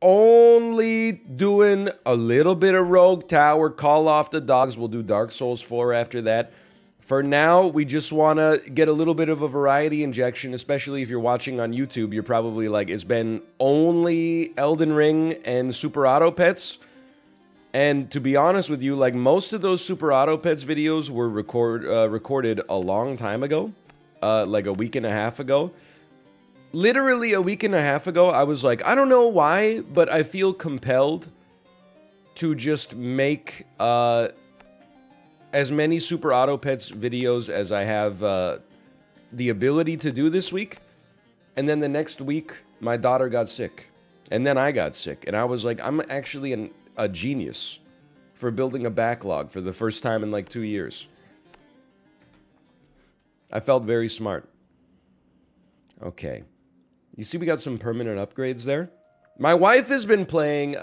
only doing a little bit of Rogue Tower, Call Off the Dogs. We'll do Dark Souls 4 after that. For now, we just want to get a little bit of a variety injection, especially if you're watching on YouTube. You're probably like, it's been only Elden Ring and Super Auto Pets. And to be honest with you, like most of those Super Auto Pets videos were recorded a long time ago, like a week and a half ago. Literally a week and a half ago, I was like, I don't know why, but I feel compelled to just make as many Super Auto Pets videos as I have the ability to do this week. And then the next week, my daughter got sick. And then I got sick. And I was like, I'm actually a genius for building a backlog for the first time in like 2 years. I felt very smart. Okay. You see we got some permanent upgrades there? My wife has been playing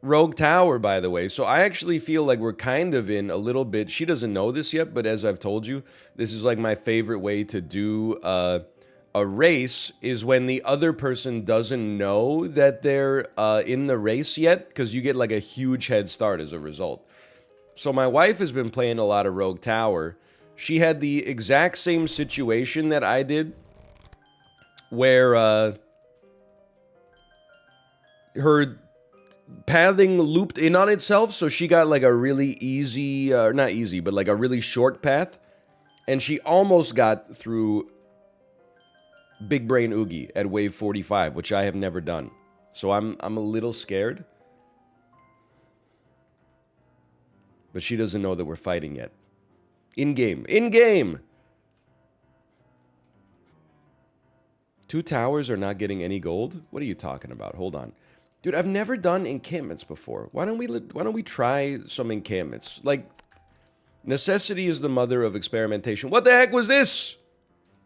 Rogue Tower, by the way, so I actually feel like we're kind of in a little bit. She doesn't know this yet, but as I've told you, this is like my favorite way to do a race, is when the other person doesn't know that they're in the race yet, because you get like a huge head start as a result. So my wife has been playing a lot of Rogue Tower. She had the exact same situation that I did, where her pathing looped in on itself, so she got like a really easy, not easy, but like a really short path, and she almost got through Big Brain Oogie at wave 45, which I have never done. So I'm a little scared. But she doesn't know that we're fighting yet. In-game. In-game! 2 towers are not getting any gold? What are you talking about? Hold on. Dude, I've never done encampments before. Why don't we try some encampments? Like, necessity is the mother of experimentation. What the heck was this?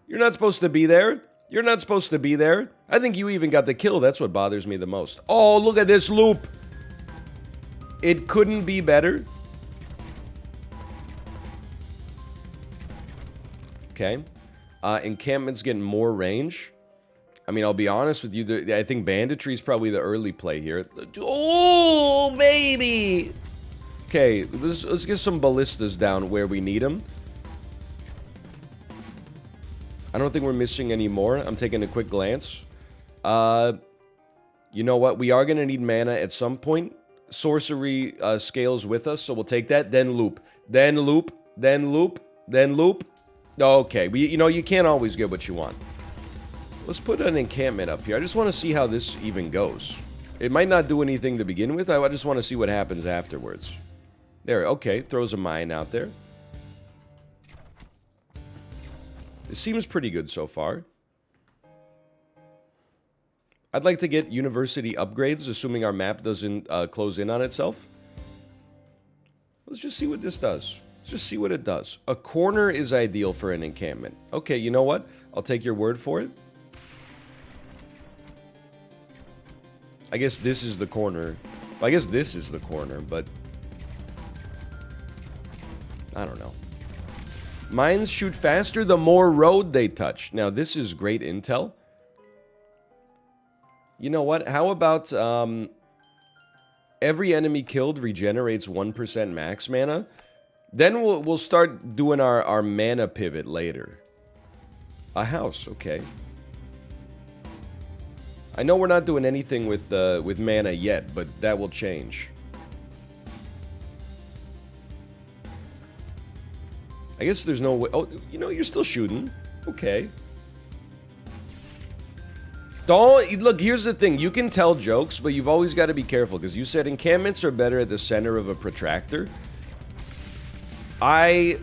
You're not supposed to be there. You're not supposed to be there. I think you even got the kill. That's what bothers me the most. Oh, look at this loop. It couldn't be better. Okay. Encampments getting more range. I mean, I'll be honest with you. I think banditry is probably the early play here. Oh, baby. Okay, let's get some ballistas down where we need them. I don't think we're missing any more. I'm taking a quick glance. You know what? We are going to need mana at some point. Sorcery scales with us, so we'll take that. Then loop. Then loop. Then loop. Then loop. Okay, you know, you can't always get what you want. Let's put an encampment up here. I just want to see how this even goes. It might not do anything to begin with. I just want to see what happens afterwards. There, okay. Throws a mine out there. It seems pretty good so far. I'd like to get university upgrades, assuming our map doesn't close in on itself. Let's just see what this does. Let's just see what it does. A corner is ideal for an encampment. Okay, you know what? I'll take your word for it. I guess this is the corner. I guess this is the corner, but I don't know. Mines shoot faster the more road they touch. Now, this is great intel. You know what? How about every enemy killed regenerates 1% max mana? Then we'll start doing our mana pivot later. A house, okay. I know we're not doing anything with mana yet, but that will change. I guess there's no way. Oh, you know, you're still shooting. Okay. Don't look. Here's the thing. You can tell jokes, but you've always got to be careful because you said encampments are better at the center of a protractor. I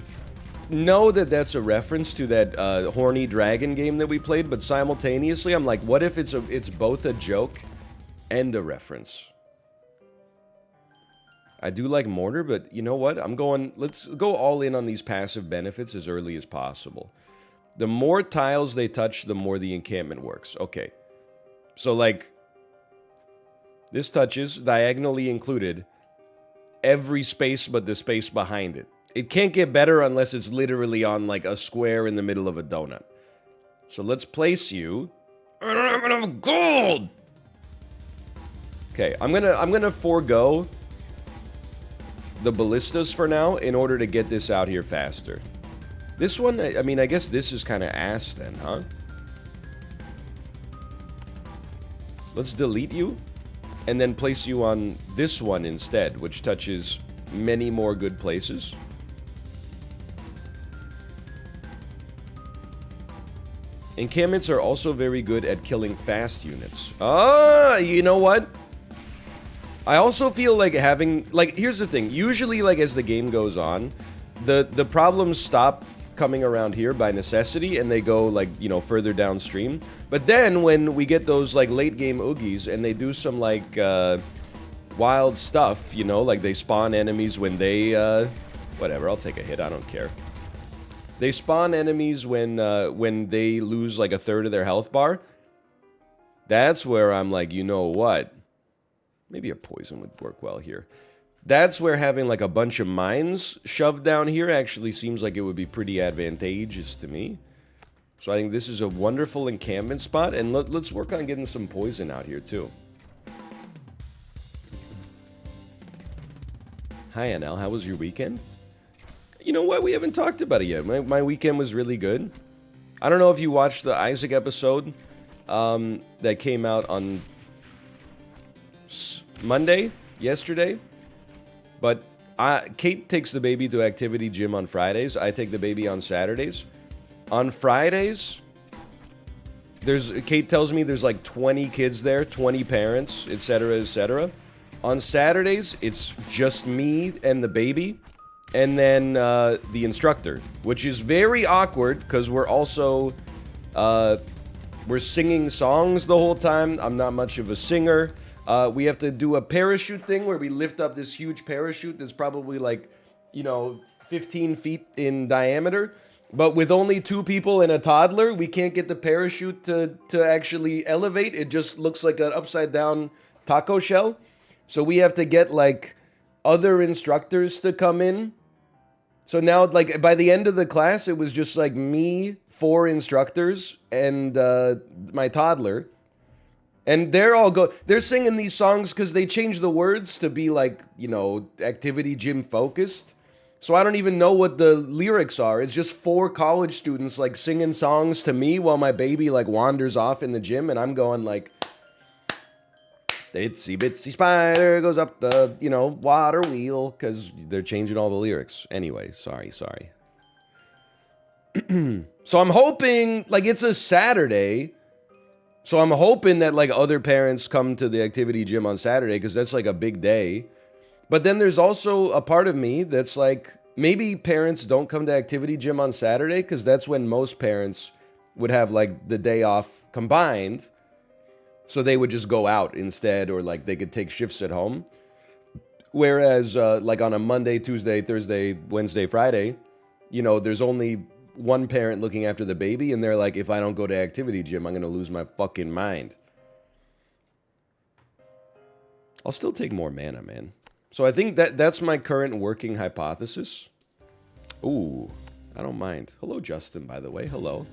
know that that's a reference to that horny dragon game that we played, but simultaneously, I'm like, what if it's both a joke and a reference? I do like mortar, but you know what? Let's go all in on these passive benefits as early as possible. The more tiles they touch, the more the encampment works. Okay. So, like, this touches, diagonally included, every space but the space behind it. It can't get better unless it's literally on, like, a square in the middle of a donut. So let's place you. I don't have enough gold! Okay, I'm gonna forego the ballistas for now in order to get this out here faster. This one, I mean, I guess this is kind of ass then, huh? Let's delete you and then place you on this one instead, which touches many more good places. Encampments are also very good at killing fast units. Ah, you know what? I also feel like having, like, here's the thing. Usually, like, as the game goes on, the problems stop coming around here by necessity, and they go, like, you know, further downstream. But then, when we get those, like, late-game Oogies, and they do some, like, wild stuff, you know, like, they spawn enemies when they, whatever, I'll take a hit, I don't care. They spawn enemies when they lose, like, a third of their health bar. That's where I'm like, you know what? Maybe a poison would work well here. That's where having like a bunch of mines shoved down here actually seems like it would be pretty advantageous to me. So I think this is a wonderful encampment spot, and let's work on getting some poison out here too. Hi NL, how was your weekend? You know what, we haven't talked about it yet. My weekend was really good. I don't know if you watched the Isaac episode that came out on Monday, yesterday, but Kate takes the baby to activity gym on Fridays. I take the baby on Saturdays. On Fridays, Kate tells me there's like 20 kids there, 20 parents, etc., etc. On Saturdays, it's just me and the baby, and then the instructor, which is very awkward because we're also we're singing songs the whole time. I'm not much of a singer. We have to do a parachute thing where we lift up this huge parachute that's probably like, you know, 15 feet in diameter. But with only 2 people and a toddler, we can't get the parachute to actually elevate. It just looks like an upside down taco shell. So we have to get like other instructors to come in. So now, like, by the end of the class, it was just like me, 4 instructors, and my toddler. And they're singing these songs because they changed the words to be like, you know, activity gym focused. So I don't even know what the lyrics are. It's just 4 college students like singing songs to me while my baby like wanders off in the gym, and I'm going like, itsy bitsy spider goes up the, you know, water wheel, because they're changing all the lyrics. Anyway, sorry. So I'm hoping, like, it's a Saturday. So I'm hoping that, like, other parents come to the activity gym on Saturday, because that's, like, a big day. But then there's also a part of me that's, like, maybe parents don't come to activity gym on Saturday, because that's when most parents would have, like, the day off combined. So they would just go out instead, or, like, they could take shifts at home. Whereas, like, on a Monday, Tuesday, Thursday, Wednesday, Friday, you know, there's only one parent looking after the baby, and they're like, if I don't go to activity gym, I'm gonna lose my fucking mind. I'll still take more mana, man. So I think that's my current working hypothesis. Ooh, I don't mind. Hello, Justin, by the way. Hello.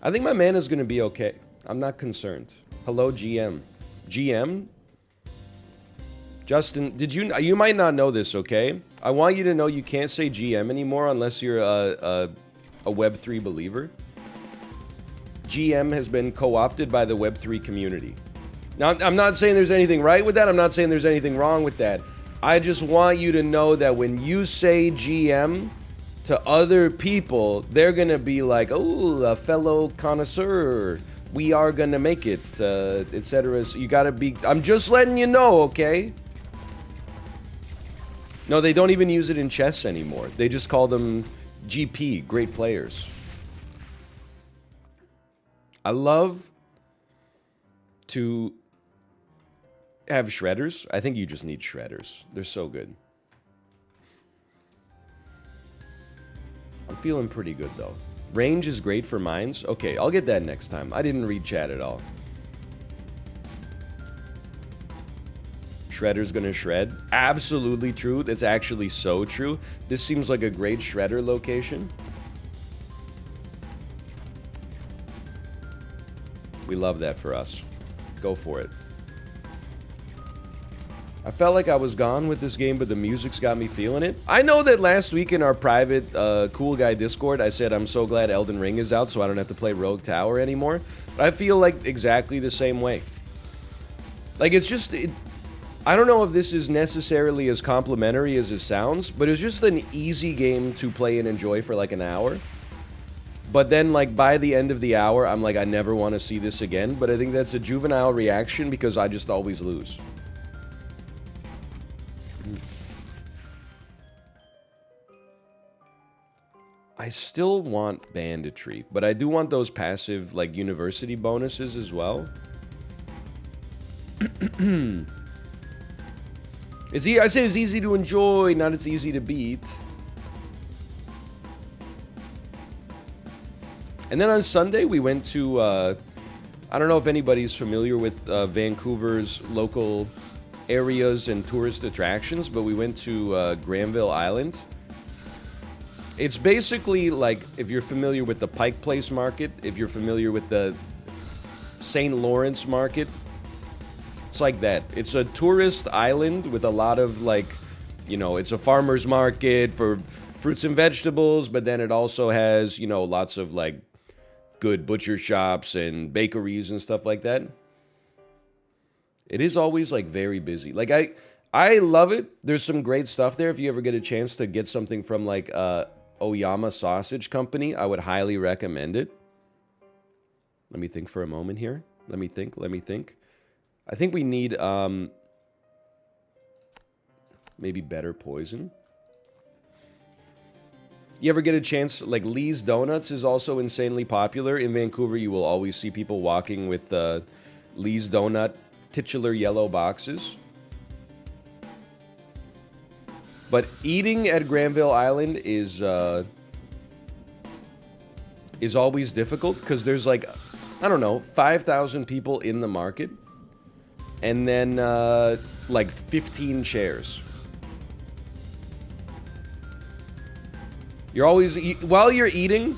I think my mana's gonna be okay. I'm not concerned. Hello, GM. GM? Justin, you might not know this, okay? I want you to know you can't say GM anymore unless you're a Web3 believer. GM has been co-opted by the Web3 community. Now, I'm not saying there's anything right with that. I'm not saying there's anything wrong with that. I just want you to know that when you say GM to other people, they're gonna be like, oh, a fellow connoisseur. We are gonna make it, etc. So you gotta be... I'm just letting you know, okay? No, they don't even use it in chess anymore. They just call them GP, great players. I love to have shredders. I think you just need shredders. They're so good. I'm feeling pretty good, though. Range is great for mines. Okay, I'll get that next time. I didn't read chat at all. Shredder's gonna shred. Absolutely true. That's actually so true. This seems like a great shredder location. We love that for us. Go for it. I felt like I was gone with this game, but the music's got me feeling it. I know that last week in our private Cool Guy Discord, I said I'm so glad Elden Ring is out so I don't have to play Rogue Tower anymore. But I feel like exactly the same way. Like, it's just... I don't know if this is necessarily as complimentary as it sounds, but it's just an easy game to play and enjoy for like an hour. But then, like, by the end of the hour, I'm like, I never want to see this again. But I think that's a juvenile reaction because I just always lose. I still want banditry, but I do want those passive, like, university bonuses as well. I say it's easy to enjoy, not it's easy to beat. And then on Sunday, we went to, I don't know if anybody's familiar with Vancouver's local areas and tourist attractions, but we went to Granville Island. It's basically like, if you're familiar with the Pike Place Market, if you're familiar with the St. Lawrence Market, it's like that. It's a tourist island with a lot of, like, you know, it's a farmer's market for fruits and vegetables, but then it also has, you know, lots of, like, good butcher shops and bakeries and stuff like that. It is always, like, very busy. Like, I love it. There's some great stuff there. If you ever get a chance to get something from, like, Oyama Sausage Company, I would highly recommend it. Let me think for a moment here. Let me think. I think we need, maybe better poison. You ever get a chance, like, Lee's Donuts is also insanely popular. In Vancouver, you will always see people walking with Lee's Donut titular yellow boxes. But eating at Granville Island is always difficult because there's, like, I don't know, 5,000 people in the market. And then, like, 15 chairs. You're always... While you're eating,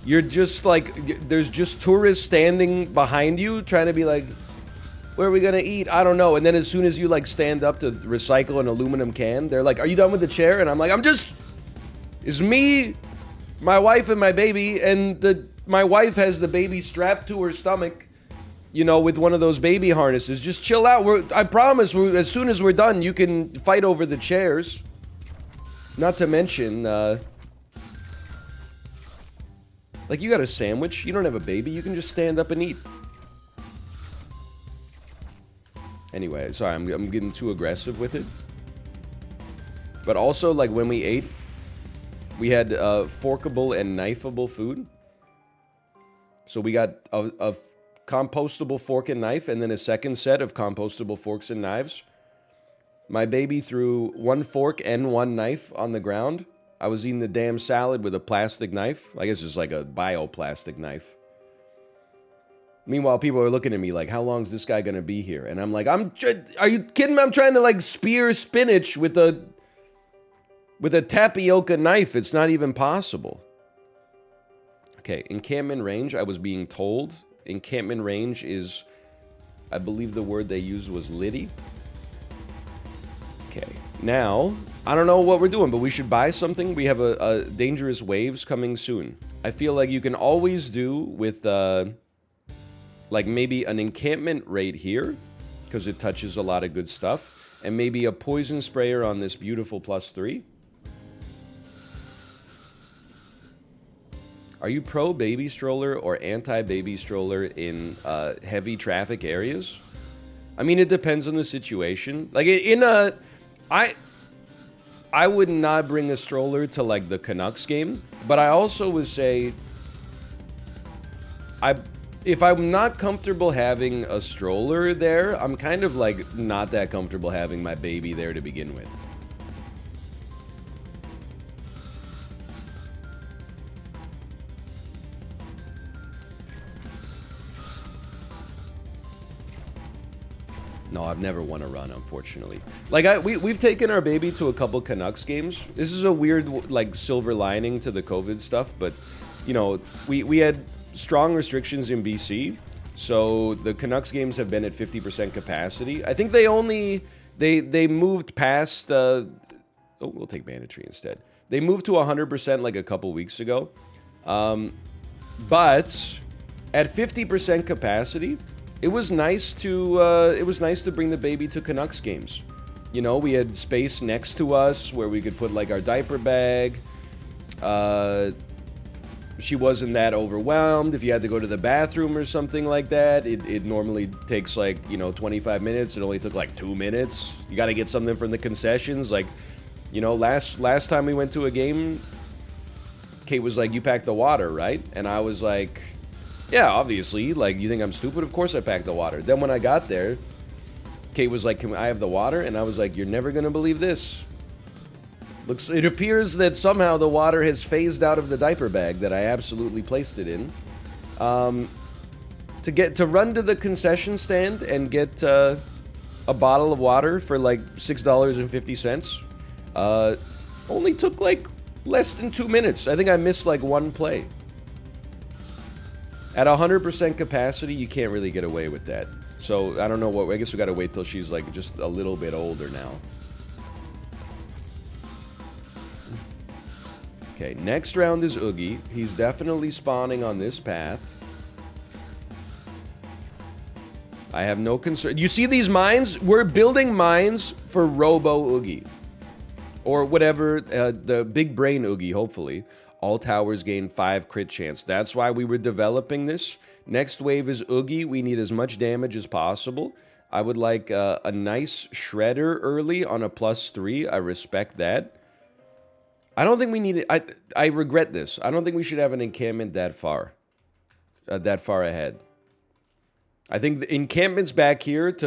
you're just, like... There's just tourists standing behind you trying to be like, where are we gonna eat? I don't know. And then as soon as you, like, stand up to recycle an aluminum can, they're like, are you done with the chair? And I'm like, it's me, my wife, and my baby. And my wife has the baby strapped to her stomach. You know, with one of those baby harnesses. Just chill out. I promise, as soon as we're done, you can fight over the chairs. Not to mention, like, you got a sandwich. You don't have a baby. You can just stand up and eat. Anyway, sorry, I'm getting too aggressive with it. But also, like, when we ate, we had forkable and knifeable food. So we got a compostable fork and knife, and then a second set of compostable forks and knives. My baby threw one fork and one knife on the ground. I was eating the damn salad with a plastic knife. I guess it's like a bioplastic knife. Meanwhile, people are looking at me like, how long is this guy gonna be here? And I'm like, are you kidding me? I'm trying to, like, spear spinach with a tapioca knife. It's not even possible. Okay, encampment range, I was being told. Encampment range is, I believe the word they used was Liddy. Okay, now, I don't know what we're doing, but we should buy something. We have a Dangerous Waves coming soon. I feel like you can always do with, like, maybe an encampment right here, because it touches a lot of good stuff, and maybe a poison sprayer on this beautiful +3. Are you pro baby stroller or anti baby stroller in heavy traffic areas? I mean, it depends on the situation. Like, I would not bring a stroller to, like, the Canucks game, but I also would say, if I'm not comfortable having a stroller there, I'm kind of, like, not that comfortable having my baby there to begin with. No, I've never won a run, unfortunately. Like, we've taken our baby to a couple Canucks games. This is a weird, like, silver lining to the COVID stuff, but, you know, we had strong restrictions in BC, So the Canucks games have been at 50% capacity. I think they only they moved past. Oh, we'll take Banditry instead. They moved to 100% like a couple weeks ago, but at 50% capacity, it was nice to bring the baby to Canucks games. You know, we had space next to us where we could put like our diaper bag. She wasn't that overwhelmed. If you had to go to the bathroom or something like that, it normally takes like, you know, 25 minutes. It only took like 2 minutes. You got to get something from the concessions. Like, you know, last time we went to a game, Kate was like, "You packed the water, right?" And I was like, "Yeah, obviously. Like, you think I'm stupid? Of course I packed the water." Then when I got there, Kate was like, "Can I have the water?" And I was like, "You're never gonna believe this. It appears that somehow the water has phased out of the diaper bag that I absolutely placed it in. To run to the concession stand and get a bottle of water for like $6.50, only took like less than 2 minutes. I think I missed like one play. At 100% capacity, you can't really get away with that. So I don't know what. I guess we gotta wait till she's like just a little bit older now. Okay, next round is Oogie. He's definitely spawning on this path. I have no concern. You see these mines? We're building mines for Robo Oogie. Or whatever, the big brain Oogie, hopefully. All towers gain 5 crit chance. That's why we were developing this. Next wave is Oogie. We need as much damage as possible. I would like a nice shredder early on a +3. I respect that. I don't think we need it. I regret this. I don't think we should have an encampment that far ahead. I think the encampments back here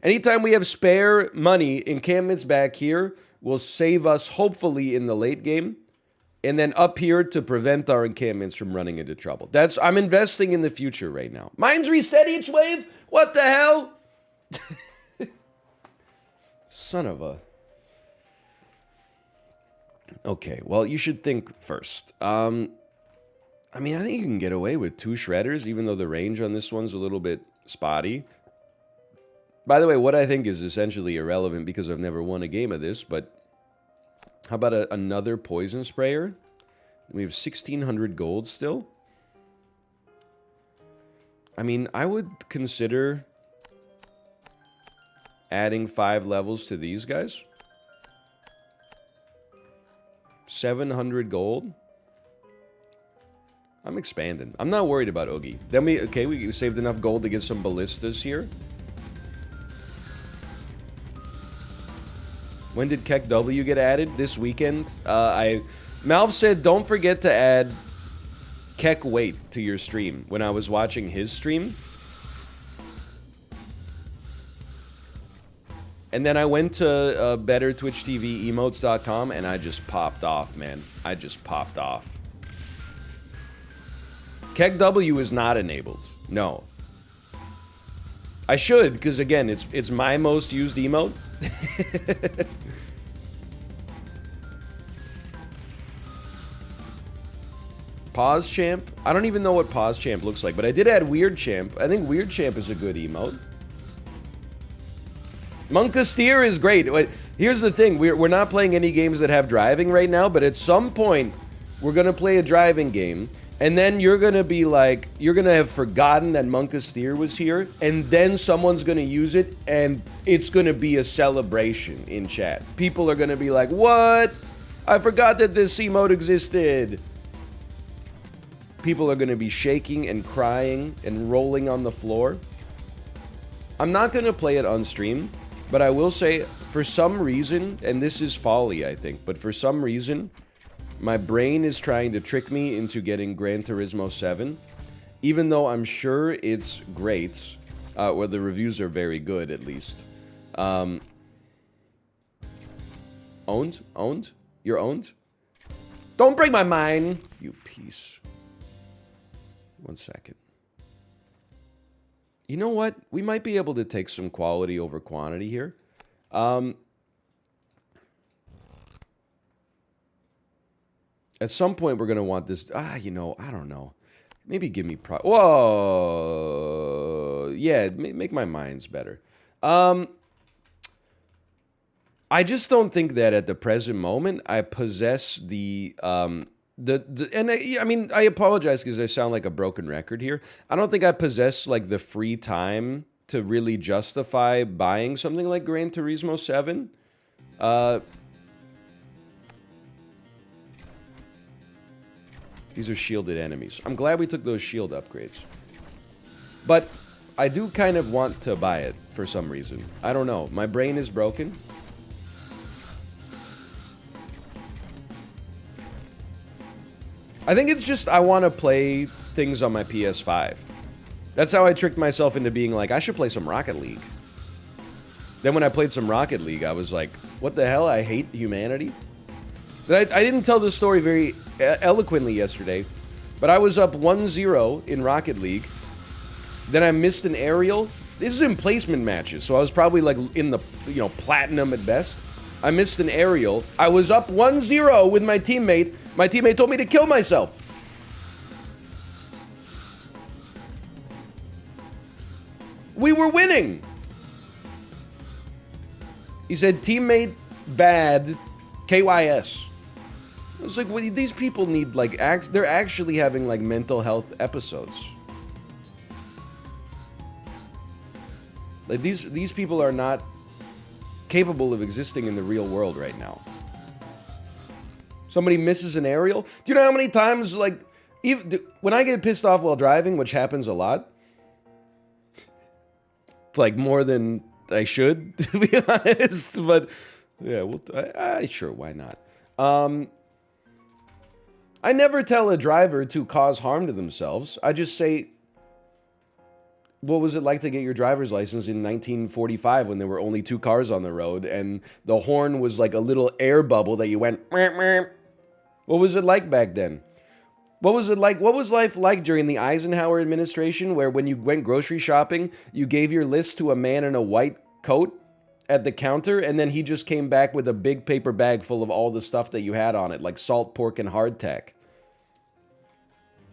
anytime we have spare money, encampments back here will save us hopefully in the late game. And then up here to prevent our encampments from running into trouble. I'm investing in the future right now. Mines reset each wave? What the hell? Son of a... Okay, well, you should think first. I mean, I think you can get away with 2 shredders, even though the range on this one's a little bit spotty. By the way, what I think is essentially irrelevant because I've never won a game of this, but how about another poison sprayer? We have 1,600 gold still. I mean, I would consider adding 5 levels to these guys. 700 gold. I'm expanding. I'm not worried about Oogie. Then we saved enough gold to get some ballistas here. When did Keck W get added? This weekend. Malv said don't forget to add Keck Wait to your stream when I was watching his stream. And then I went to better Twitch TV emotes.com and I just popped off, man. I just popped off. Keck W is not enabled. No. I should, because again, it's my most used emote. Pause Champ? I don't even know what Pause Champ looks like, but I did add Weird Champ. I think Weird Champ is a good emote. Monkasteer is great. Here's the thing. We're not playing any games that have driving right now, but at some point, we're going to play a driving game, and then you're going to be like, you're going to have forgotten that Monkasteer was here, and then someone's going to use it, and it's going to be a celebration in chat. People are going to be like, what? I forgot that this emote existed. People are going to be shaking and crying and rolling on the floor. I'm not going to play it on stream, but I will say, for some reason, and this is folly, I think, but for some reason, my brain is trying to trick me into getting Gran Turismo 7, even though I'm sure it's great, or the reviews are very good, at least. Owned? Owned? You're owned? Don't break my mind, you piece. 1 second. You know what? We might be able to take some quality over quantity here. At some point, we're going to want this... you know, I don't know. Maybe give me... Whoa! yeah, make my minds better. I just don't think that at the present moment I possess the and I mean, I apologize because I sound like a broken record here. I don't think I possess like the free time to really justify buying something like Gran Turismo 7. These are shielded enemies. I'm glad we took those shield upgrades. But I do kind of want to buy it for some reason. I don't know. My brain is broken. I think it's just I want to play things on my PS5. That's how I tricked myself into being like, I should play some Rocket League. Then when I played some Rocket League, I was like, what the hell? I hate humanity. I didn't tell this story very eloquently yesterday, but I was up 1-0 in Rocket League. Then I missed an aerial. This is in placement matches, so I was probably like in the, platinum at best. I missed an aerial. I was up 1-0 with my teammate. My teammate told me to kill myself. We were winning. He said, teammate bad, KYS. I was like, well, these people need, like, they're actually having, like, mental health episodes. Like, these people are not capable of existing in the real world right now. Somebody misses an aerial. Do you know how many times, like, even when I get pissed off while driving, which happens a lot, it's like more than I should, to be honest. But yeah, sure, why not? I never tell a driver to cause harm to themselves. I just say, what was it like to get your driver's license in 1945 when there were only 2 cars on the road and the horn was like a little air bubble that you went, meow, meow. What was it like back then? What was it like? What was life like during the Eisenhower administration where when you went grocery shopping, you gave your list to a man in a white coat at the counter and then he just came back with a big paper bag full of all the stuff that you had on it, like salt, pork, and hardtack?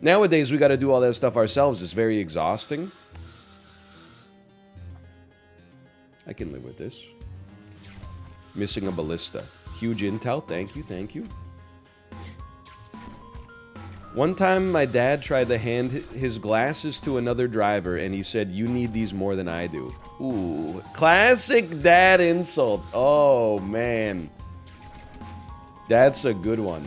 Nowadays, we got to do all that stuff ourselves. It's very exhausting. I can live with this. Missing a ballista. Huge intel. Thank you, thank you. One time, my dad tried to hand his glasses to another driver, and he said, "You need these more than I do." Ooh, classic dad insult. Oh, man. That's a good one.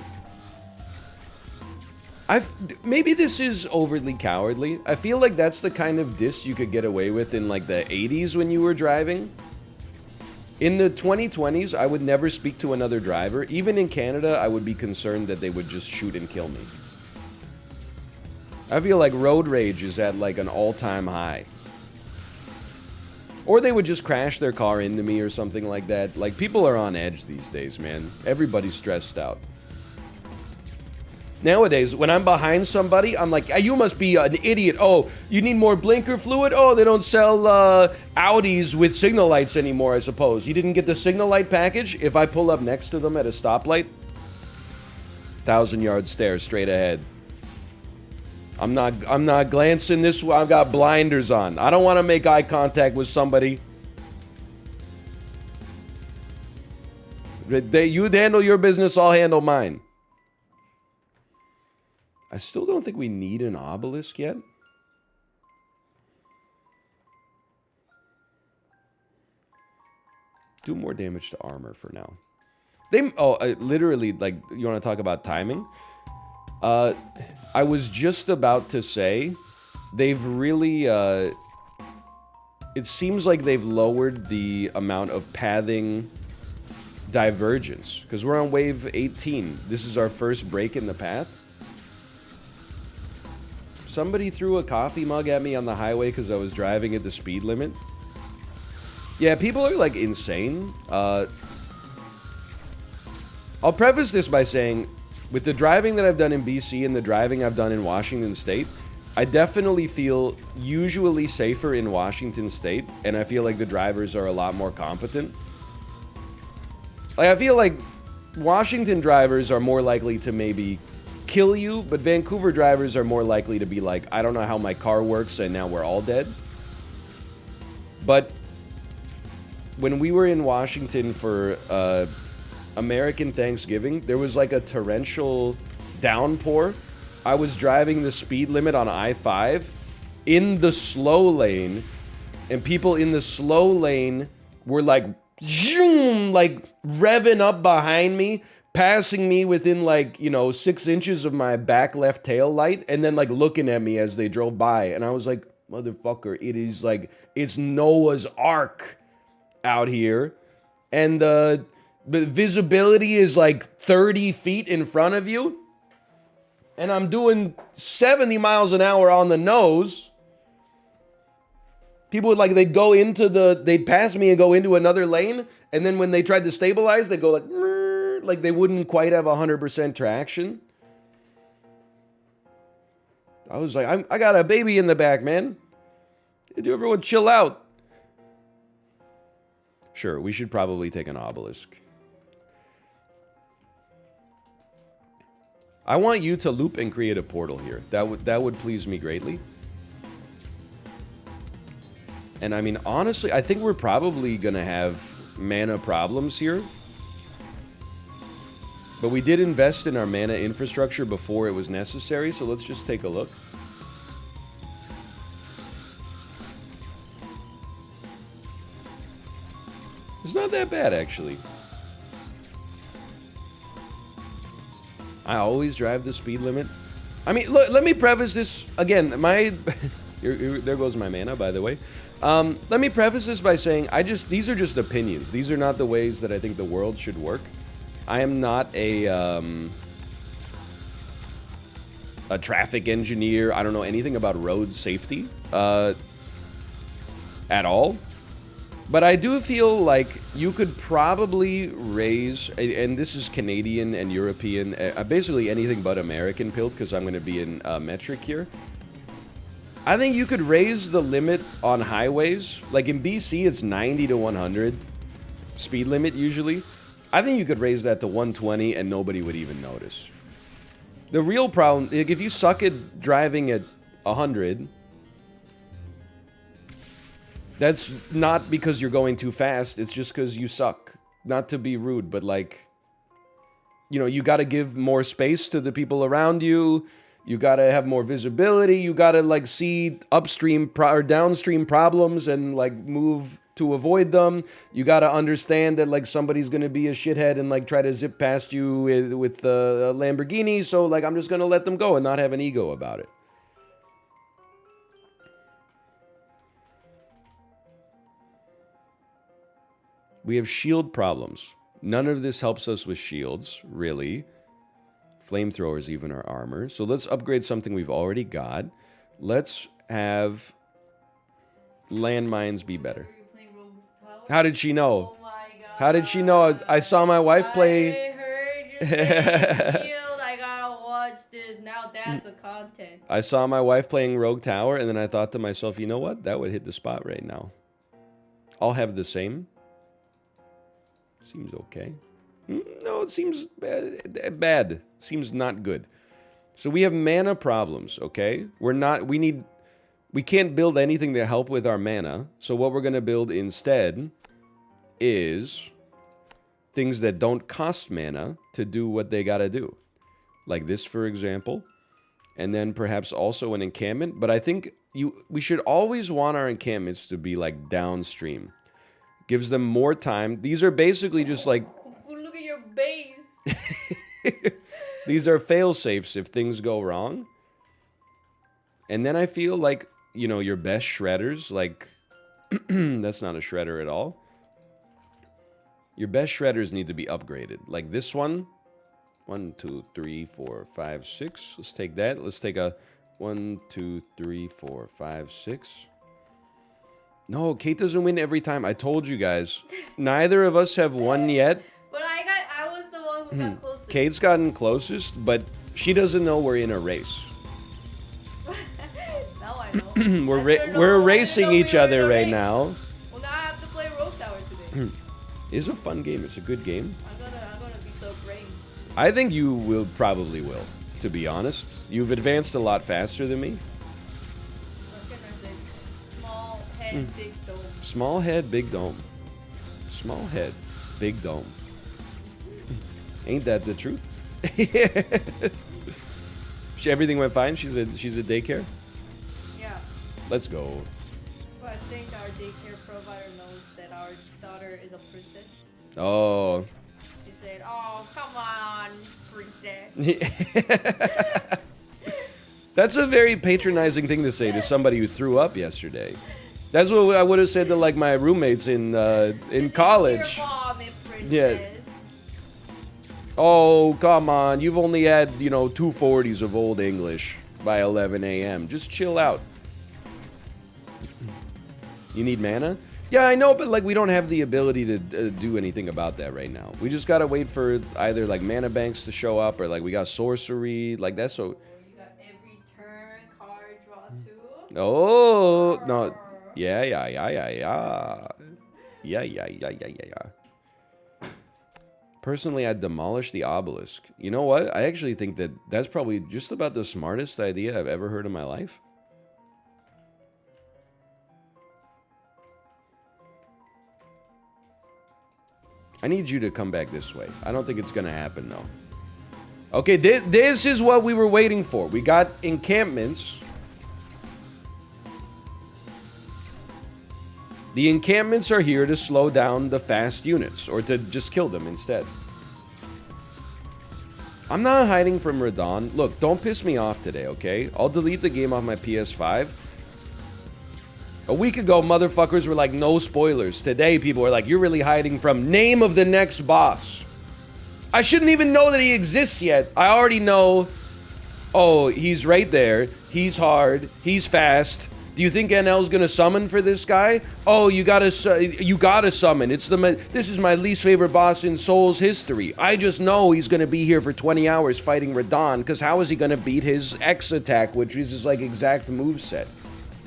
Maybe this is overly cowardly. I feel like that's the kind of diss you could get away with in like the 80s when you were driving. In the 2020s, I would never speak to another driver. Even in Canada, I would be concerned that they would just shoot and kill me. I feel like road rage is at like an all-time high. Or they would just crash their car into me or something like that. Like, people are on edge these days, man. Everybody's stressed out. Nowadays, when I'm behind somebody, I'm like, you must be an idiot. Oh, you need more blinker fluid? Oh, they don't sell Audis with signal lights anymore, I suppose. You didn't get the signal light package? If I pull up next to them at a stoplight, 1,000-yard stare straight ahead. I'm not glancing this way. I've got blinders on. I don't want to make eye contact with somebody. You handle your business, I'll handle mine. I still don't think we need an obelisk yet. Do more damage to armor for now. Literally, like, you want to talk about timing? I was just about to say, they've really, it seems like they've lowered the amount of pathing divergence. Because we're on wave 18. This is our first break in the path. Somebody threw a coffee mug at me on the highway because I was driving at the speed limit. Yeah, people are, like, insane. I'll preface this by saying, with the driving that I've done in BC and the driving I've done in Washington State, I definitely feel usually safer in Washington State, and I feel like the drivers are a lot more competent. Like, I feel like Washington drivers are more likely to maybe kill you, but Vancouver drivers are more likely to be like, I don't know how my car works, and now we're all dead. But when we were in Washington for American Thanksgiving, there was like a torrential downpour. I was driving the speed limit on I-5 in the slow lane, and people in the slow lane were like, zoom, like revving up behind me, passing me within like, 6 inches of my back left tail light, and then like looking at me as they drove by. And I was like, motherfucker, it is like, it's Noah's Ark out here. And the visibility is like 30 feet in front of you. And I'm doing 70 miles an hour on the nose. People would like, they'd pass me and go into another lane. And then when they tried to stabilize, they'd go like they wouldn't quite have 100% traction. I was like, I got a baby in the back, man. Everyone chill out. Sure, we should probably take an obelisk. I want you to loop and create a portal here. That would please me greatly. And I mean, honestly, I think we're probably gonna have mana problems here. But we did invest in our mana infrastructure before it was necessary, so let's just take a look. It's not that bad, actually. I always drive the speed limit. I mean, look, let me preface this again. There goes my mana, by the way. Let me preface this by saying these are just opinions. These are not the ways that I think the world should work. I am not a traffic engineer. I don't know anything about road safety at all. But I do feel like you could probably raise, and this is Canadian and European, basically anything but American pilled, because I'm going to be in metric here. I think you could raise the limit on highways. Like in BC, it's 90 to 100 speed limit usually. I think you could raise that to 120 and nobody would even notice. The real problem, like if you suck at driving at 100... that's not because you're going too fast, it's just because you suck. Not to be rude, but like, you gotta give more space to the people around you, you gotta have more visibility, you gotta like see upstream or downstream problems and like move to avoid them. You gotta understand that like somebody's gonna be a shithead and like try to zip past you with the Lamborghini, so like I'm just gonna let them go and not have an ego about it. We have shield problems. None of this helps us with shields, really. Flamethrowers even are armor. So let's upgrade something we've already got. Let's have landmines be better. How did she know? Oh my God. How did she know? I saw my wife play. I heard you say shield. I gotta watch this. Now that's a content. I saw my wife playing Rogue Tower, and then I thought to myself, you know what? That would hit the spot right now. I'll have the same. Seems okay. No, it seems bad. Seems not good. So we have mana problems, okay? We can't build anything to help with our mana. So what we're going to build instead is things that don't cost mana to do what they got to do. Like this, for example. And then perhaps also an encampment. But I think we should always want our encampments to be like downstream. Gives them more time. These are basically just like... Look at your base. These are fail-safes if things go wrong. And then I feel like, your best shredders, like... that's not a shredder at all. Your best shredders need to be upgraded. Like this one. 1, 2, 3, 4, 5, 6. Let's take that. Let's take a 1, 2, 3, 4, 5, 6. No, Kate doesn't win every time. I told you guys. Neither of us have won yet. But I was the one who got closest. Kate's gotten closest, but she doesn't know we're in a race. Now I know. We're racing each other right now. Well, now I have to play Rogue Tower today. It's a fun game. It's a good game. I'm gonna beat the brain. I think you probably will, to be honest. You've advanced a lot faster than me. head, big dome. Small head, big dome. Small head, big dome. Ain't that the truth? Everything went fine? She's a daycare? Yeah. Let's go. But I think our daycare provider knows that our daughter is a princess. Oh. She said, "Oh, come on, princess." That's a very patronizing thing to say to somebody who threw up yesterday. That's what I would have said to like my roommates in college. Yeah. Oh, come on. You've only had, 240s of Old English by 11 a.m. Just chill out. You need mana? Yeah, I know, but like we don't have the ability to do anything about that right now. We just gotta wait for either like mana banks to show up or like we got sorcery. Like that's so. You got every turn card draw too. Oh no. Yeah. Personally, I'd demolish the obelisk. You know what? I actually think that that's probably just about the smartest idea I've ever heard in my life. I need you to come back this way. I don't think it's gonna happen though. Okay, this is what we were waiting for. We got encampments. The encampments are here to slow down the fast units, or to just kill them instead. I'm not hiding from Radon. Look, don't piss me off today, okay? I'll delete the game off my PS5. A week ago, motherfuckers were like, no spoilers. Today, people are like, you're really hiding from name of the next boss. I shouldn't even know that he exists yet. I already know, oh, he's right there. He's hard. He's fast. Do you think NL's gonna summon for this guy? Oh, you gotta summon. This is my least favorite boss in Souls history. I just know he's gonna be here for 20 hours fighting Radon, because how is he gonna beat his X attack, which is his like exact moveset?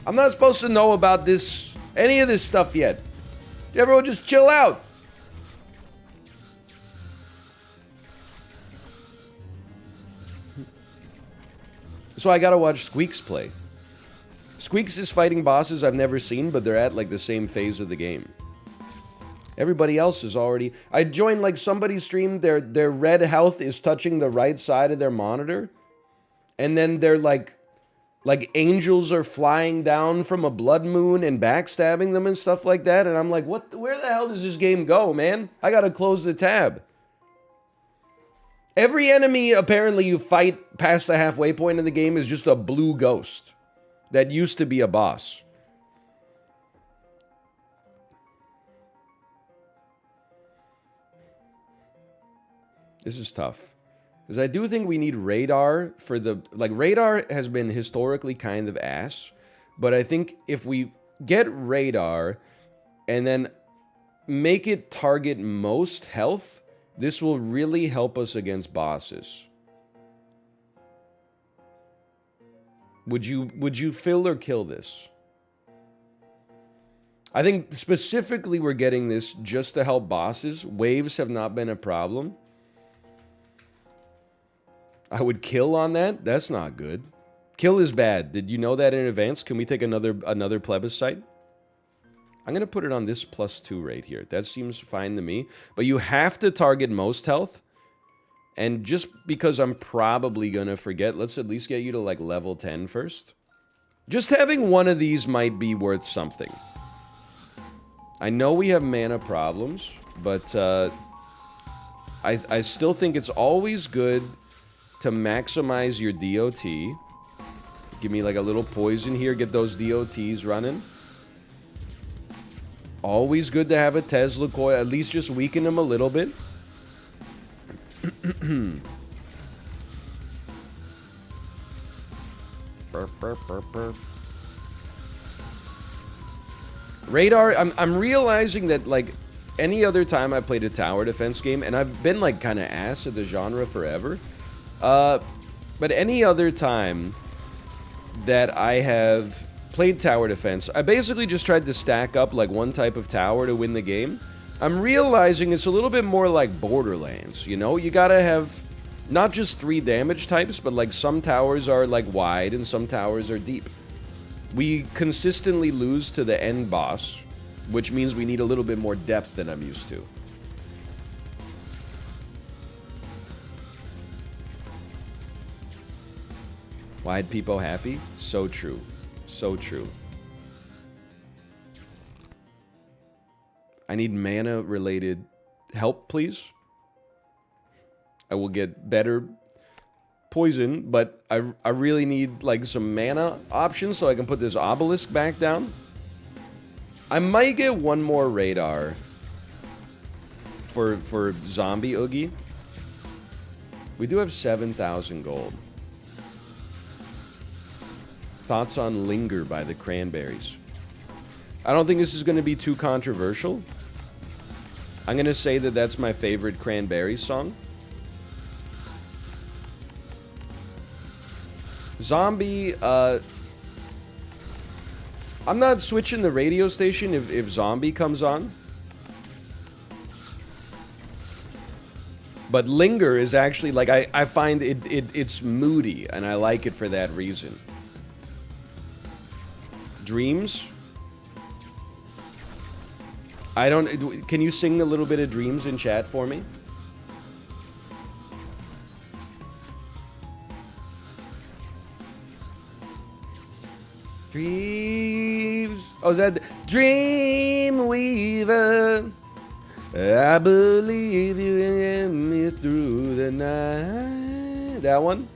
I'm not supposed to know about this, any of this stuff yet. Everyone just chill out. So I gotta watch Squeaks play. Squeaks is fighting bosses I've never seen, but they're at like the same phase of the game. Everybody else is already... I joined like somebody's stream, their red health is touching the right side of their monitor. And then they're like angels are flying down from a blood moon and backstabbing them and stuff like that. And I'm like, what? Where the hell does this game go, man? I gotta close the tab. Every enemy apparently you fight past the halfway point of the game is just a blue ghost that used to be a boss. This is tough. Because I do think we need radar for the... Like, radar has been historically kind of ass. But I think if we get radar and then make it target most health, this will really help us against bosses. Would you fill or kill this? I think specifically we're getting this just to help bosses. Waves have not been a problem. I would kill on that. That's not good. Kill is bad. Did you know that in advance? Can we take another plebiscite? I'm going to put it on this +2 right here. That seems fine to me. But you have to target most health. And just because I'm probably going to forget, let's at least get you to like level 10 first. Just having one of these might be worth something. I know we have mana problems, but I still think it's always good to maximize your DOT. Give me like a little poison here, get those DOTs running. Always good to have a Tesla coil, at least just weaken them a little bit. Radar, I'm realizing that like any other time I played a tower defense game, and I've been like kind of ass at the genre forever, but any other time that I have played tower defense, I basically just tried to stack up like one type of tower to win the game. I'm realizing it's a little bit more like Borderlands, you know? You gotta have not just 3 damage types, but like some towers are like wide and some towers are deep. We consistently lose to the end boss, which means we need a little bit more depth than I'm used to. Why'd people happy? So true. So true. I need mana-related help, please. I will get better poison, but I really need, like, some mana options so I can put this obelisk back down. I might get one more radar for zombie Oogie. We do have 7,000 gold. Thoughts on Linger by the Cranberries. I don't think this is going to be too controversial. I'm going to say that that's my favorite Cranberries song. Zombie, I'm not switching the radio station if Zombie comes on. But Linger is actually, like, I find it's moody, and I like it for that reason. Dreams? I don't... Can you sing a little bit of Dreams in chat for me? Dreams... Oh, is that... Dream Weaver, I believe you get me through the night. That one?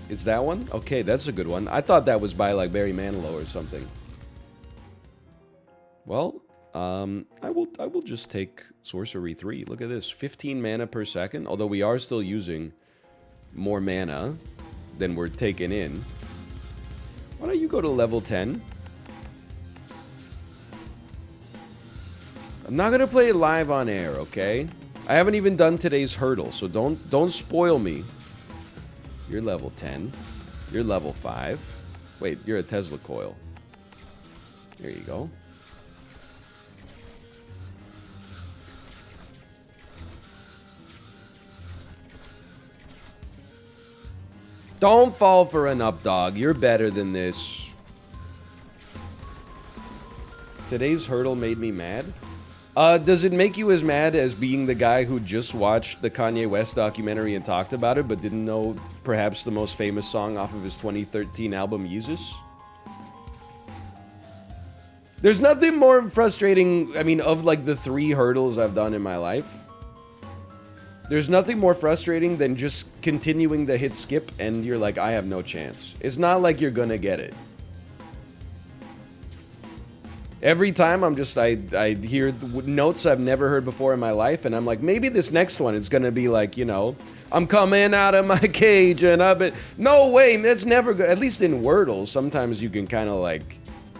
It's that one? Okay, that's a good one. I thought that was by, like, Barry Manilow or something. Well, I will just take Sorcery 3. Look at this. 15 mana per second. Although we are still using more mana than we're taking in. Why don't you go to level 10? I'm not gonna play it live on air, okay? I haven't even done today's hurdle, so don't spoil me. You're level 10. You're level 5. Wait, you're a Tesla coil. There you go. Don't fall for an up dog. You're better than this. Today's hurdle made me mad. Does it make you as mad as being the guy who just watched the Kanye West documentary and talked about it, but didn't know perhaps the most famous song off of his 2013 album, Yeezus? There's nothing more frustrating, I mean, of like the 3 hurdles I've done in my life. There's nothing more frustrating than just continuing to hit skip and you're like, I have no chance. It's not like you're gonna get it. Every time I'm just, I hear notes I've never heard before in my life, and I'm like, maybe this next one is gonna be like, you know, I'm coming out of my cage and I've been... No way, that's never good. At least in Wordle, sometimes you can kind of like,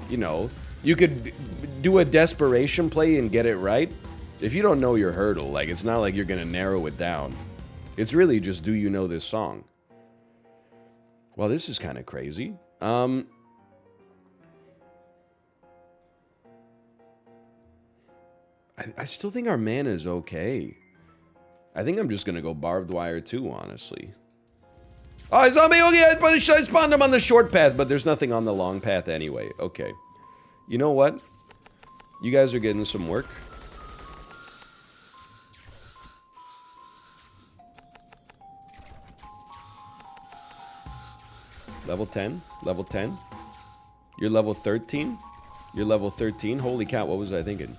you know, you could do a desperation play and get it right. If you don't know your hurdle, like, it's not like you're gonna narrow it down. It's really just, do you know this song? Well, this is kind of crazy. I still think our mana is okay. I think I'm just gonna go barbed wire too, honestly. Oh, zombie Oogie! I spawned him on the short path, but there's nothing on the long path anyway. Okay. You know what? You guys are getting some work. Level 10? Level 10? You're level 13? You're level 13? Holy cow, what was I thinking?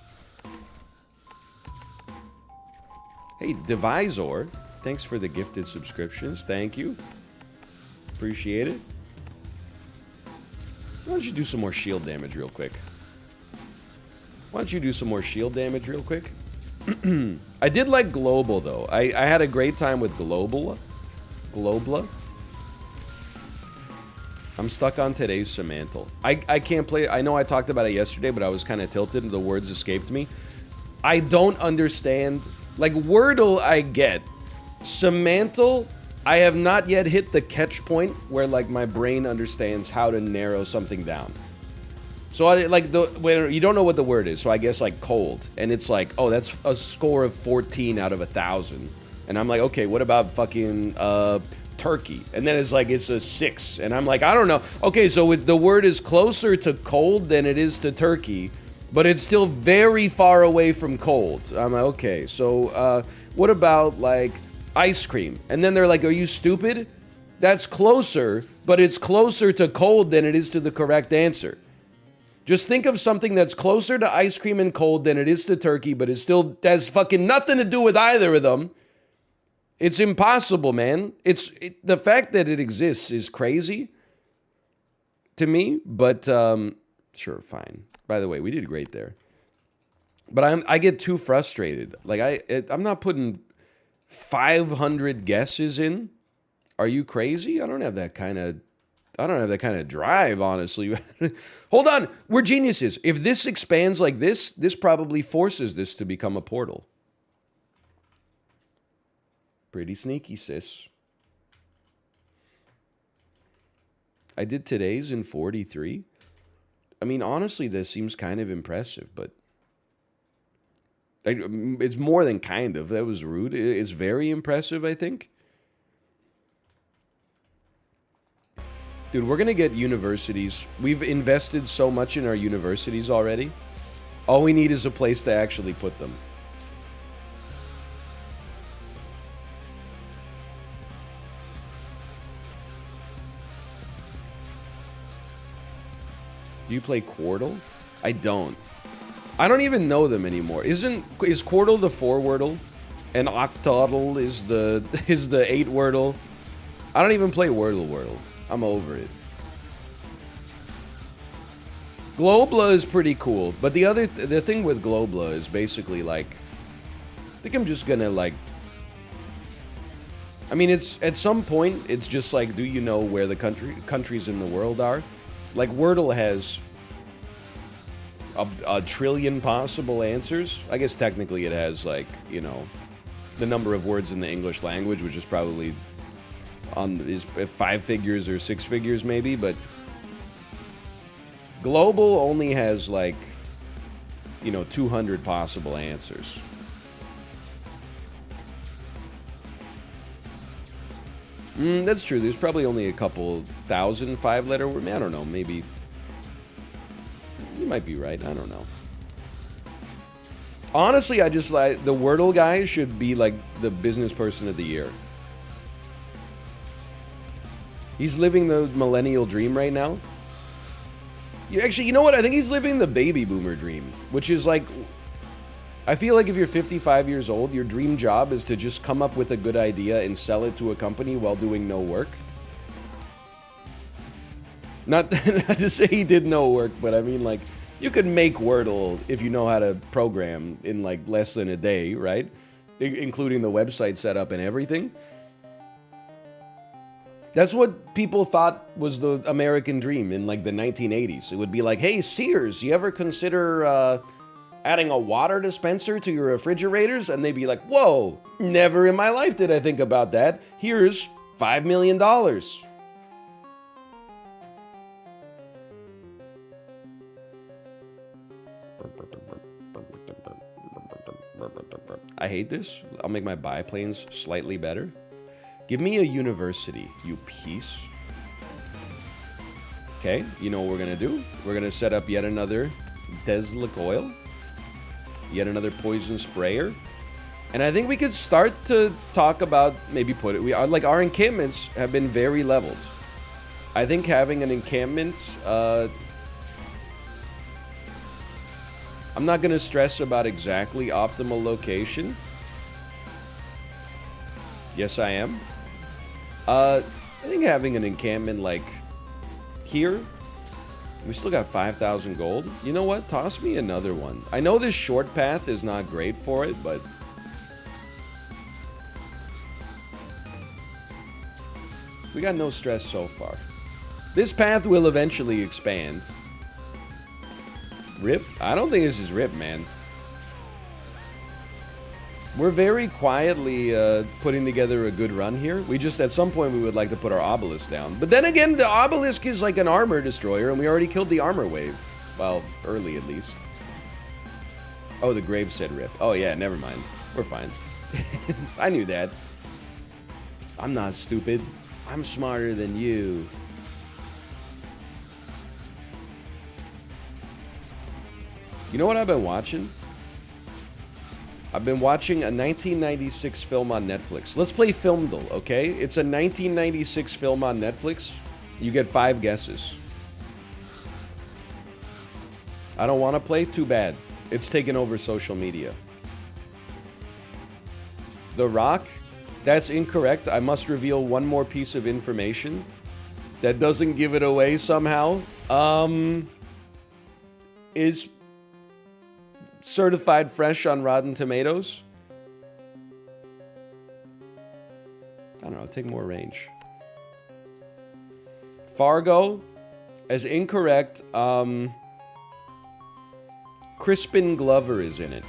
Hey, Devisor, thanks for the gifted subscriptions. Thank you. Appreciate it. Why don't you do some more shield damage real quick? Why don't you do some more shield damage real quick? I did like Global, though. I had a great time with Globla. I'm stuck on today's Semantle. I can't play... I know I talked about it yesterday, but I was kind of tilted and the words escaped me. I don't understand... Like, Wordle, I get. Semantle, I have not yet hit the catch point where, like, my brain understands how to narrow something down. So, when you don't know what the word is, so I guess, like, cold. And it's like, oh, that's a score of 14 out of 1,000. And I'm like, okay, what about fucking, turkey. And then it's like, it's a 6. And I'm like, I don't know. Okay, so the word is closer to cold than it is to turkey, but it's still very far away from cold. I'm like, okay, so what about like ice cream? And then they're like, are you stupid? That's closer, but it's closer to cold than it is to the correct answer. Just think of something that's closer to ice cream and cold than it is to turkey, but it still has fucking nothing to do with either of them. It's impossible, man. The fact that it exists is crazy to me, but sure, fine. By the way, we did great there. But I get too frustrated. Like I'm not putting 500 guesses in. Are you crazy? I don't have that kind of drive, honestly. Hold on, we're geniuses. If this expands like this probably forces this to become a portal. Pretty sneaky, sis. I did today's in 43. I mean, honestly, this seems kind of impressive, but it's more than kind of. That was rude. It's very impressive, I think. Dude, we're going to get universities. We've invested so much in our universities already. All we need is a place to actually put them. Do you play Wordle? I don't. I don't even know them anymore. Is Wordle the 4 Wordle? And Octodle is the 8 Wordle? I don't even play Wordle. I'm over it. Globla is pretty cool, but the thing with Globla is basically like, I think I'm just gonna like, I mean, it's at some point it's just like, do you know where the countries in the world are? Like Wordle has a trillion possible answers. I guess technically it has like, you know, the number of words in the English language, which is probably is 5 figures or 6 figures maybe, but Global only has like, you know, 200 possible answers. That's true. There's probably only a couple thousand 5-letter words. I don't know. Maybe. You might be right. I don't know. Honestly, I just like the Wordle guy should be like the business person of the year. He's living the millennial dream right now. Actually, you know what? I think he's living the baby boomer dream, which is like, I feel like if you're 55 years old, your dream job is to just come up with a good idea and sell it to a company while doing no work. Not to say he did no work, but I mean, like, you could make Wordle if you know how to program in like less than a day, right? Including the website setup and everything. That's what people thought was the American dream in like the 1980s. It would be like, hey, Sears, you ever consider adding a water dispenser to your refrigerators? And they'd be like, whoa, never in my life did I think about that. Here's $5 million. I hate this. I'll make my biplanes slightly better. Give me a university, you piece. Okay, you know what we're gonna do? We're gonna set up yet another Deslic oil, yet another poison sprayer, and I think we could start to talk about maybe like our encampments have been very leveled. I think having an encampment, I'm not gonna stress about exactly optimal location. Yes, I am. I think having an encampment like here, we still got 5,000 gold. You know what? Toss me another one. I know this short path is not great for it, but we got no stress so far. This path will eventually expand. Rip? I don't think this is Rip, man. We're very quietly putting together a good run here. We just, at some point, we would like to put our obelisk down. But then again, the obelisk is like an armor destroyer, and we already killed the armor wave. Well, early at least. Oh, the grave said Rip. Oh yeah, never mind. We're fine. I knew that. I'm not stupid. I'm smarter than you. You know what I've been watching? I've been watching a 1996 film on Netflix. Let's play Filmdle, okay? It's a 1996 film on Netflix. You get 5 guesses. I don't want to play? Too bad. It's taken over social media. The Rock? That's incorrect. I must reveal one more piece of information that doesn't give it away somehow. Is certified fresh on Rotten Tomatoes. I don't know, take more range. Fargo, as incorrect. Crispin Glover is in it.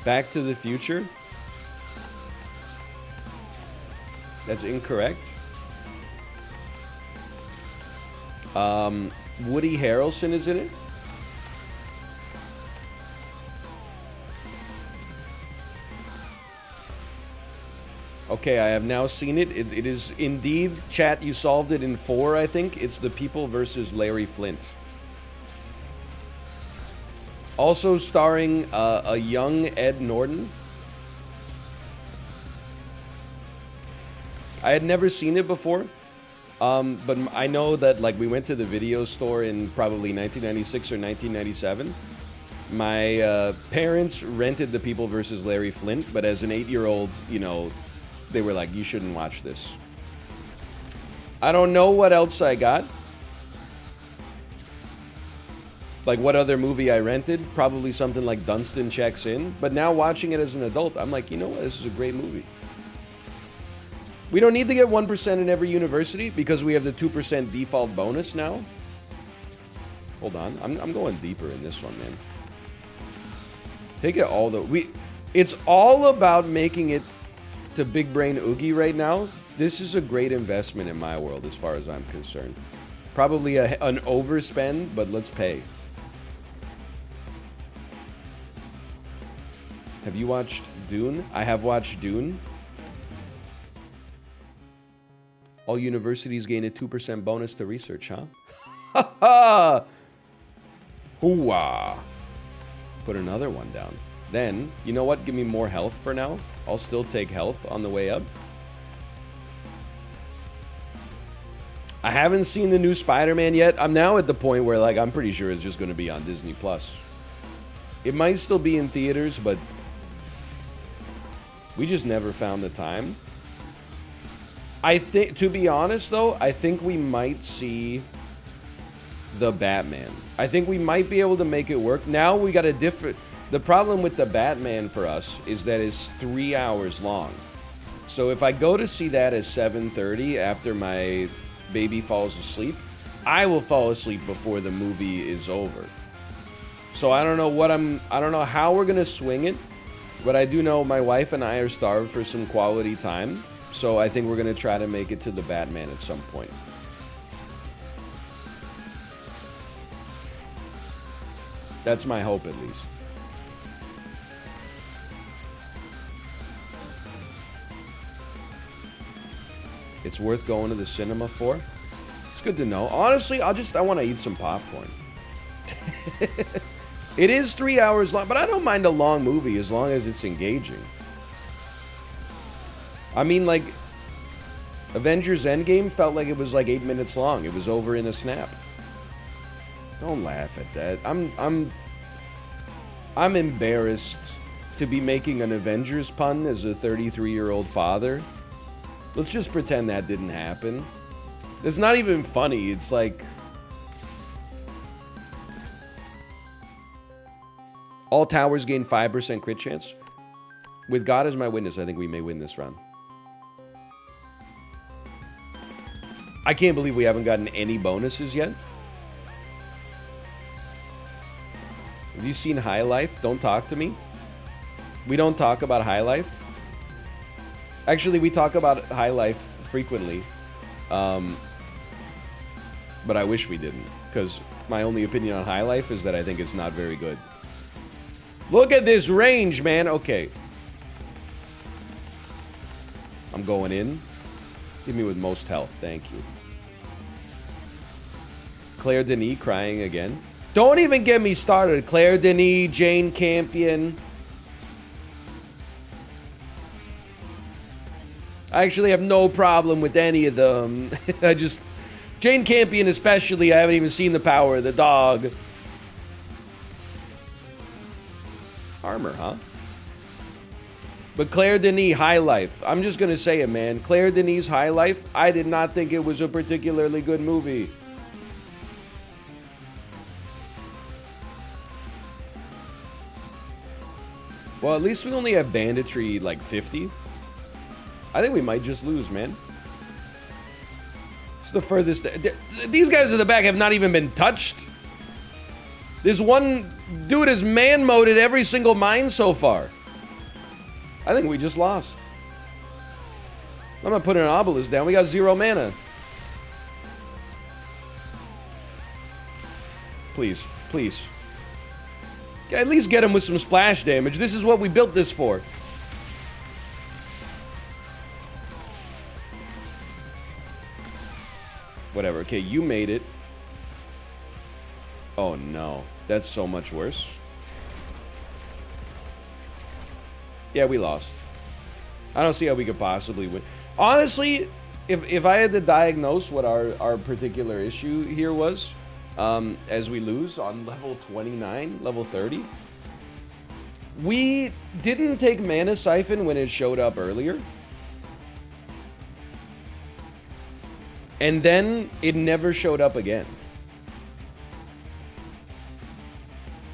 Back to the Future. That's incorrect. Woody Harrelson is in it. Okay, I have now seen it. It is indeed, chat, you solved it in 4, I think. It's The People versus Larry Flint. Also starring a young Ed Norton. I had never seen it before, but I know that like we went to the video store in probably 1996 or 1997. My parents rented The People versus Larry Flint, but as an 8-year-old, you know, they were like, you shouldn't watch this. I don't know what else I got. Like what other movie I rented, probably something like Dunstan Checks In. But now watching it as an adult, I'm like, you know what, this is a great movie. We don't need to get 1% in every university because we have the 2% default bonus now. Hold on, I'm going deeper in this one, man. Take it all the it's all about making it to Big Brain Oogie right now. This is a great investment in my world as far as I'm concerned. Probably an overspend, but let's pay. Have you watched Dune? I have watched Dune. All universities gain a 2% bonus to research, huh? Ha ha! Hooah! Put another one down. Then, you know what? Give me more health for now. I'll still take health on the way up. I haven't seen the new Spider-Man yet. I'm now at the point where, like, I'm pretty sure it's just going to be on Disney+. It might still be in theaters, but we just never found the time. I think, to be honest, though, I think we might see the Batman. I think we might be able to make it work. Now we got a different... The problem with the Batman for us is that it's 3 hours long. So if I go to see that at 7:30 after my baby falls asleep, I will fall asleep before the movie is over. So I don't know how we're gonna swing it, but I do know my wife and I are starved for some quality time. So I think we're gonna try to make it to the Batman at some point. That's my hope, at least. It's worth going to the cinema for. It's good to know. Honestly, I want to eat some popcorn. It is 3 hours long, but I don't mind a long movie as long as it's engaging. I mean, like, Avengers Endgame felt like it was like 8 minutes long. It was over in a snap. Don't laugh at that. I'm embarrassed to be making an Avengers pun as a 33-year-old father. Let's just pretend that didn't happen. It's not even funny. It's like... All towers gain 5% crit chance. With God as my witness, I think we may win this round. I can't believe we haven't gotten any bonuses yet. Have you seen High Life? Don't talk to me. We don't talk about High Life. Actually, we talk about High Life frequently. But I wish we didn't. Because My only opinion on High Life is that I think it's not very good. Look at this range, man. Okay. I'm going in. Give me with most health. Thank you. Claire Denis crying again. Don't even get me started. Claire Denis, Jane Campion. I actually have no problem with any of them. I just... Jane Campion especially, I haven't even seen the power of the dog. Armor, huh? But Claire Denis, High Life. I'm just gonna say it, man. Claire Denis' High Life, I did not think it was a particularly good movie. Well, at least we only have banditry, like, 50. I think we might just lose, man. It's the furthest... These guys in the back have not even been touched. This one dude has man-moded every single mine so far. I think we just lost. I'm not putting an obelisk down. We got 0 mana. Please, please. At least get him with some splash damage. This is what we built this for. Whatever. Okay, you made it. Oh, no. That's so much worse. Yeah, we lost. I don't see how we could possibly win. Honestly, if I had to diagnose what our particular issue here was, as we lose on level 29, level 30, we didn't take Mana Siphon when it showed up earlier. And then it never showed up again.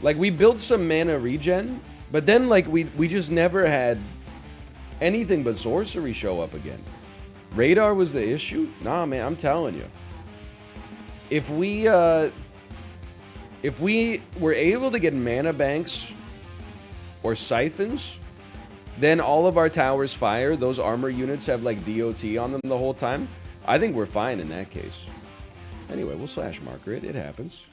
Like, we built some mana regen, but then, like, we just never had anything but sorcery show up again. Radar was the issue? Nah, man, I'm telling you. If we were able to get mana banks or siphons, then all of our towers fire. Those armor units have, like, DOT on them the whole time. I think we're fine in that case. Anyway, we'll slash marker it. It happens.